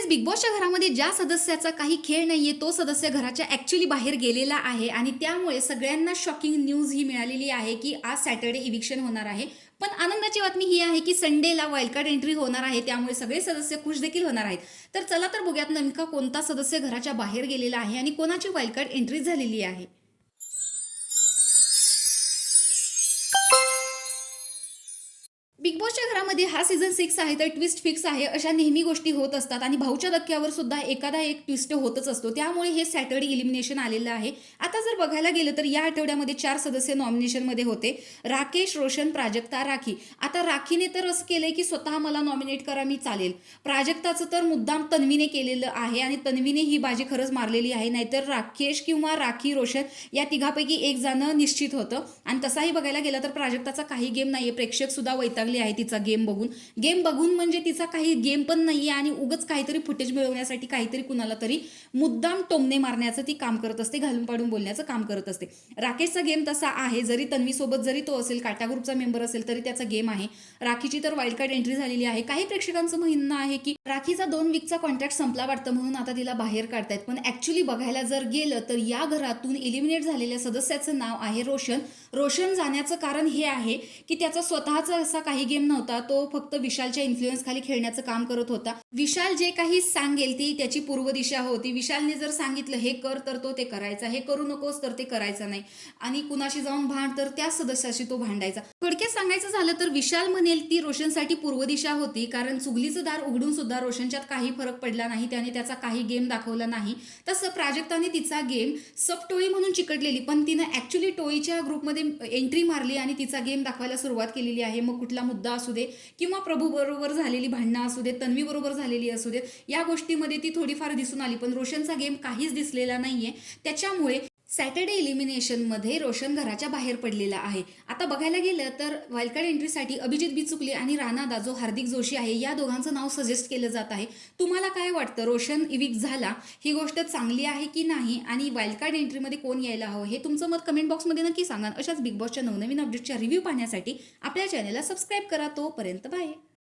Guys big बॉसच्या घरामध्ये ज्या सदस्याचा काही खेळ नाहीये तो सदस्य घराच्या ऍक्च्युली बाहेर गेलेला आहे आणि त्यामुळे सगळ्यांना शॉकिंग न्यूज ही मिळालेली आहे की आज सॅटर्डे इविक्शन होणार आहे. पण आनंदाची बातमी ही आहे की संडेला वाईल्ड एंट्री होणार आहे, त्यामुळे सगळे सदस्य खुश देखील होणार आहेत. तर चला तर बघूयात नेमका कोणता सदस्य घराच्या बाहेर गेलेला आहे आणि कोणाची वाईल्ड एंट्री झालेली आहे. बिग बॉसच्या घरामध्ये हा सीझन 6 आहे तर ट्विस्ट फिक्स आहे अशा नेहमी गोष्टी होत असतात आणि भाऊच्या धक्क्यावर सुद्धा एखादा एक ट्विस्ट होतच असतो. त्यामुळे हे सॅटर्डे इलिमिनेशन आलेलं आहे. आता जर बघायला गेलं तर या आठवड्यामध्ये 4 सदस्य नॉमिनेशनमध्ये होते: राकेश, रोशन, प्राजक्ता, राखी. आता राखीने तर असं केलंय की स्वतः मला नॉमिनेट करा, मी चालेल. प्राजक्ताचं तर मुद्दाम तन्वीने केलेलं आहे आणि तन्वीने ही बाजी खरंच मारलेली आहे. नाहीतर राकेश किंवा राखी, रोशन या तिघापैकी एक जाणं निश्चित होतं. आणि तसाही बघायला गेला तर प्राजक्ताचा काही गेम नाहीये. प्रेक्षक सुद्धा वैतागले आहे तिचा गेम बघून म्हणजे तिचा काही गेम पण नाहीये आणि उगच काहीतरी फुटेज मिळवण्यासाठी काहीतरी कुणाला तरी मुद्दाम टोमणे मारण्याचं ती काम करत असते, घालून पाडून बोलण्याचं काम करत असते. राकेशचा गेम तसा आहे, जरी तन्वी सोबत जरी तो असेल, काटा ग्रुपचा मेंबर असेल तरी त्याचा गेम आहे. राखीची तर वाईल्ड कार्ड एंट्री झालेली आहे. काही प्रेक्षकांचं म्हणणं आहे की राखीचा 2 वीकचा कॉन्ट्रॅक्ट संपला वाटतं म्हणून आता तिला बाहेर काढतायत. पण ऍक्च्युली बघायला जर गेलं तर या घरातून इलिमिनेट झालेल्या सदस्याचं नाव आहे रोशन. रोशन जाण्याचं कारण हे आहे की त्याचा स्वतःचा असा काही गेम नव्हता, तो फक्त विशालच्या इन्फ्लुएन्स खाली खेळण्याचं काम करत होता. विशाल जे काही सांगेल ती त्याची पूर्व दिशा होती. विशालने जर सांगितलं हे कर तर तो ते करायचा, हे करू नकोस तर ते करायचं नाही, आणि कुणाशी जाऊन भांड तर त्या सदस्याशी तो भांडायचा. थोडक्यात सांगायचं झालं तर विशाल म्हणेल ती रोशनसाठी पूर्व दिशा होती, कारण चुगलीचं दार उघडून सुद्धा रोशनच्यात काही फरक पडला नाही, त्याने त्याचा काही गेम दाखवला नाही. तसं प्राजक्ताने तिचा गेम सब टोळी म्हणून चिकटलेली, पण तिनं ऍक्च्युली टोळीच्या ग्रुपमध्ये एंट्री मारली आणि तिचा गेम दाखवायला सुरुवात केलेली आहे. मग कुठला मुद्दा असू दे किंवा प्रभू बरोबर झालेली भांडणं असू देत, तन्वी बरोबर झालेली असू देत, या गोष्टीमध्ये ती थोडीफार दिसून आली. पण रोशनचा गेम काहीच दिसलेला नाहीये. त्याच्यामुळे सॅटर्डे इलिमिनेशनमध्ये रोशन घराच्या बाहेर पडलेला आहे. आता बघायला गेलं तर वाईल्ड कार्ड एंट्रीसाठी अभिजित बिचुकले आणि राणा जो हार्दिक जोशी आहे या दोघांचं नाव सजेस्ट केलं जात आहे. तुम्हाला काय वाटतं, रोशन इविक झाला ही गोष्ट चांगली आहे की नाही, आणि वाईल्ड कार्ड एंट्रीमध्ये कोण यायला हवं हे तुमचं मत कमेंट बॉक्समध्ये नक्की सांगा. अशाच बिग बॉसच्या नवनवीन अपडेटच्या रिव्ह्यू पाहण्यासाठी आपल्या चॅनलला सबस्क्राईब करा. तोपर्यंत बाय.